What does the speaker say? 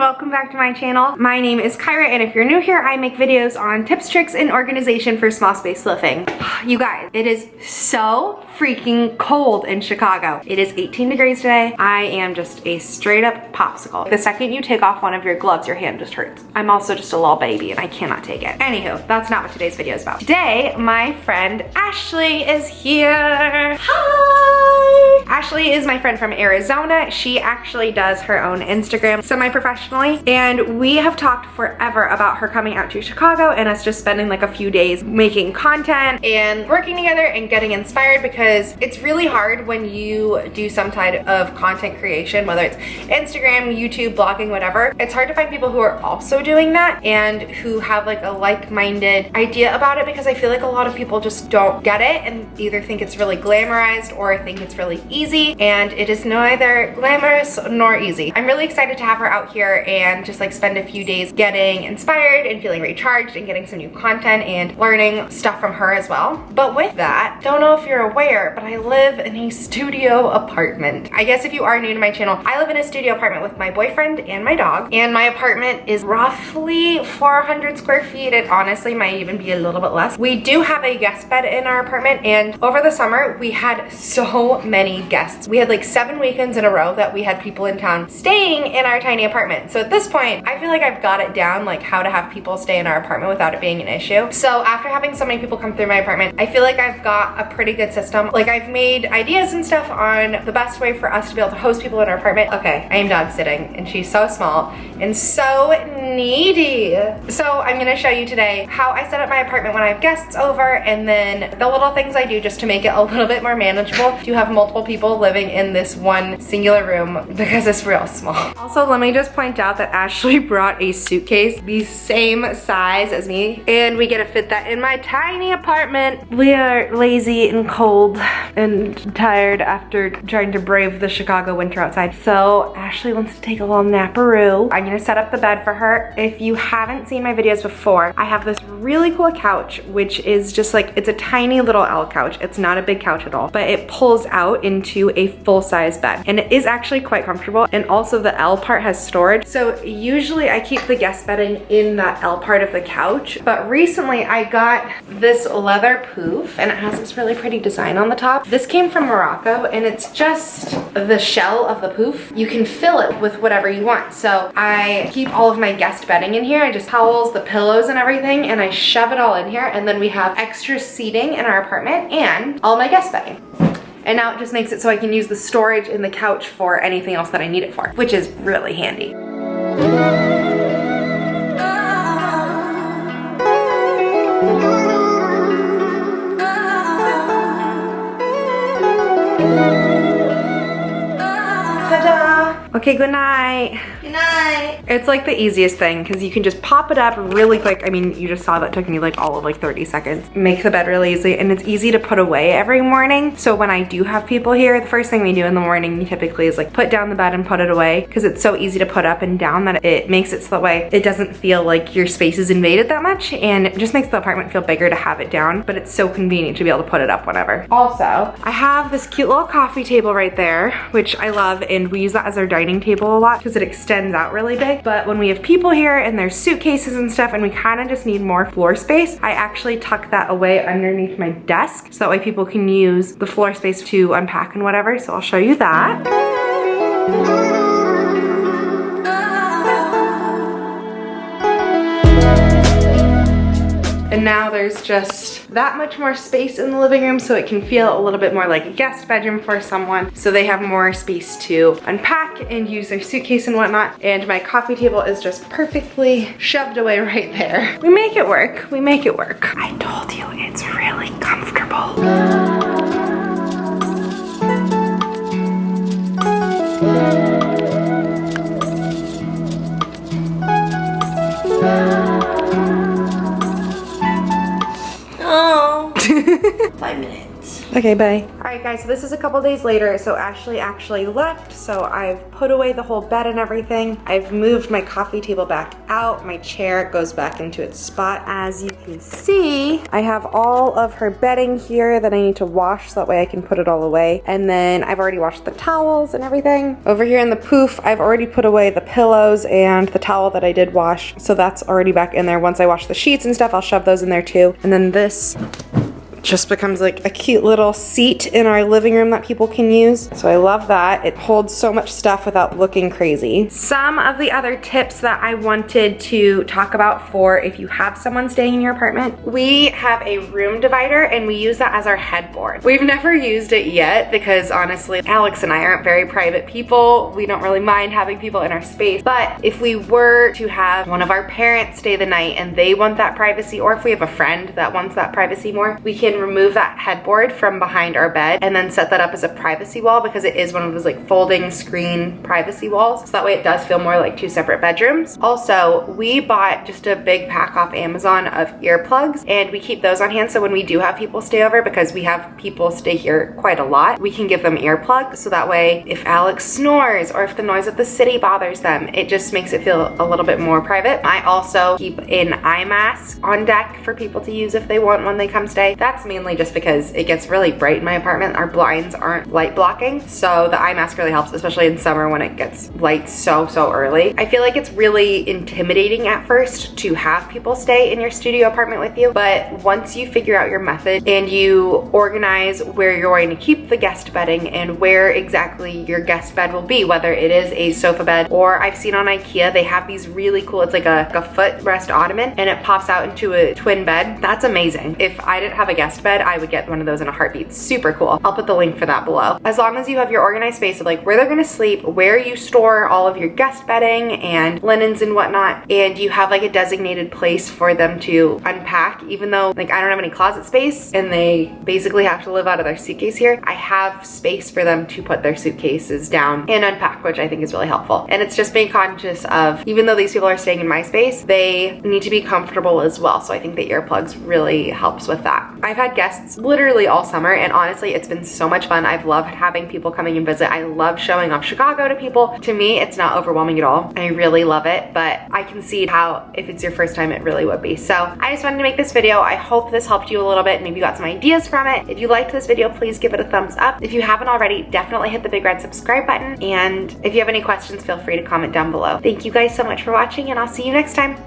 welcome back to my channel. My name is Caira, and if you're new here, I make videos on tips, tricks, and organization for small space living. You guys, it is so freaking cold in Chicago. It is 18 degrees today. I am just a straight up popsicle. The second you take off one of your gloves, your hand just hurts. I'm also just a little baby and I cannot take it. Anywho, that's not what today's video is about. Today, my friend Ashley is here. Hi! Ashley is my friend from Arizona. She actually does her own Instagram semi-professionally, and we have talked forever about her coming out to Chicago and us just spending like a few days making content and working together and getting inspired, because it's really hard when you do some type of content creation, whether it's Instagram, YouTube, blogging, whatever. It's hard to find people who are also doing that and who have like a like-minded idea about it, because I feel like a lot of people just don't get it and either think it's really glamorized or think it's really easy, and it is neither glamorous nor easy. I'm really excited to have her out here and just like spend a few days getting inspired and feeling recharged and getting some new content and learning stuff from her as well. But with that, don't know if you're aware, but I live in a studio apartment. I guess if you are new to my channel, I live in a studio apartment with my boyfriend and my dog, and my apartment is roughly 400 square feet. It honestly might even be a little bit less. We do have a guest bed in our apartment, and over the summer we had so many guests. We had like 7 weekends in a row that we had people in town staying in our tiny apartment. So at this point, I feel like I've got it down, like how to have people stay in our apartment without it being an issue. So after having so many people come through my apartment, I feel like I've got a pretty good system. Like I've made ideas and stuff on the best way for us to be able to host people in our apartment. Okay, I am dog sitting and she's so small and so needy. So I'm gonna show you today how I set up my apartment when I have guests over, and then the little things I do just to make it a little bit more manageable to have multiple people living in this one singular room, because it's real small. Also, let me just point out that Ashley brought a suitcase the same size as me, and we get to fit that in my tiny apartment. We are lazy and cold and tired after trying to brave the Chicago winter outside. So Ashley wants to take a little naparoo. I'm gonna set up the bed for her. If you haven't seen my videos before, I have this really cool couch, which is just like, it's a tiny little L couch. It's not a big couch at all, but it pulls out into a full-size bed, and it is actually quite comfortable. And also the L part has storage. So usually I keep the guest bedding in that L part of the couch, but recently I got this leather poof, and it has this really pretty design on the top. This came from Morocco, and it's just the shell of the poof. You can fill it with whatever you want. So I keep all of my guest bedding in here. I just towels, the pillows and everything, and I shove it all in here, and then we have extra seating in our apartment and all my guest bedding. And now it just makes it so I can use the storage in the couch for anything else that I need it for, which is really handy. Ta-da! Okay, good night. Good night. It's like the easiest thing, because you can just pop it up really quick. I mean, you just saw that took me like all of like 30 seconds. Make the bed really easy, and it's easy to put away every morning. So when I do have people here, the first thing we do in the morning typically is like put down the bed and put it away, because it's so easy to put up and down that it makes it so that way it doesn't feel like your space is invaded that much, and it just makes the apartment feel bigger to have it down, but it's so convenient to be able to put it up whenever. Also, I have this cute little coffee table right there, which I love, and we use that as our dining table a lot because it extends out really big. But when we have people here and there's suitcases and stuff and we kind of just need more floor space, I actually tuck that away underneath my desk so that way people can use the floor space to unpack and whatever. So I'll show you that. And now there's just that much more space in the living room, so it can feel a little bit more like a guest bedroom for someone, so they have more space to unpack and use their suitcase and whatnot. And my coffee table is just perfectly shoved away right there. We make it work. We make it work. I told you, it's really comfortable. Oh. 5 minutes. Okay, bye. All Alright guys, so this is a couple days later, so Ashley actually left, so I've put away the whole bed and everything. I've moved my coffee table back out, my chair goes back into its spot. As you can see, I have all of her bedding here that I need to wash so that way I can put it all away. And then I've already washed the towels and everything. Over here in the poof, I've already put away the pillows and the towel that I did wash, so that's already back in there. Once I wash the sheets and stuff, I'll shove those in there too. And then this just becomes like a cute little seat in our living room that people can use. So I love that. It holds so much stuff without looking crazy. Some of the other tips that I wanted to talk about for if you have someone staying in your apartment. We have a room divider and we use that as our headboard. We've never used it yet because honestly, Alex and I aren't very private people. We don't really mind having people in our space. But if we were to have one of our parents stay the night and they want that privacy, or if we have a friend that wants that privacy more, we can remove that headboard from behind our bed and then set that up as a privacy wall, because it is one of those like folding screen privacy walls. So that way it does feel more like two separate bedrooms. Also, we bought just a big pack off Amazon of earplugs and we keep those on hand. So when we do have people stay over, because we have people stay here quite a lot, we can give them earplugs. So that way if Alex snores or if the noise of the city bothers them, it just makes it feel a little bit more private. I also keep an eye mask on deck for people to use if they want when they come stay. That's mainly just because it gets really bright in my apartment. Our blinds aren't light blocking, so the eye mask really helps, especially in summer when it gets light so early. I feel like it's really intimidating at first to have people stay in your studio apartment with you, but once you figure out your method and you organize where you're going to keep the guest bedding and where exactly your guest bed will be, whether it is a sofa bed or I've seen on IKEA, they have these really cool, it's like a footrest ottoman and it pops out into a twin bed. That's amazing. If I didn't have a guest bed, I would get one of those in a heartbeat. Super cool. I'll put the link for that below. As long as you have your organized space of like where they're gonna sleep, where you store all of your guest bedding and linens and whatnot, and you have like a designated place for them to unpack, even though like I don't have any closet space and they basically have to live out of their suitcase here, I have space for them to put their suitcases down and unpack, which I think is really helpful. And it's just being conscious of, even though these people are staying in my space, they need to be comfortable as well. So I think the earplugs really helps with that. I've had guests literally all summer and honestly it's been so much fun. I've loved having people coming and visit. I love showing off Chicago to people. To me, it's not overwhelming at all. I really love it, but I can see how if it's your first time, it really would be. So I just wanted to make this video. I hope this helped you a little bit. Maybe you got some ideas from it. If you liked this video, please give it a thumbs up. If you haven't already, definitely hit the big red subscribe button. And if you have any questions, feel free to comment down below. Thank you guys so much for watching and I'll see you next time.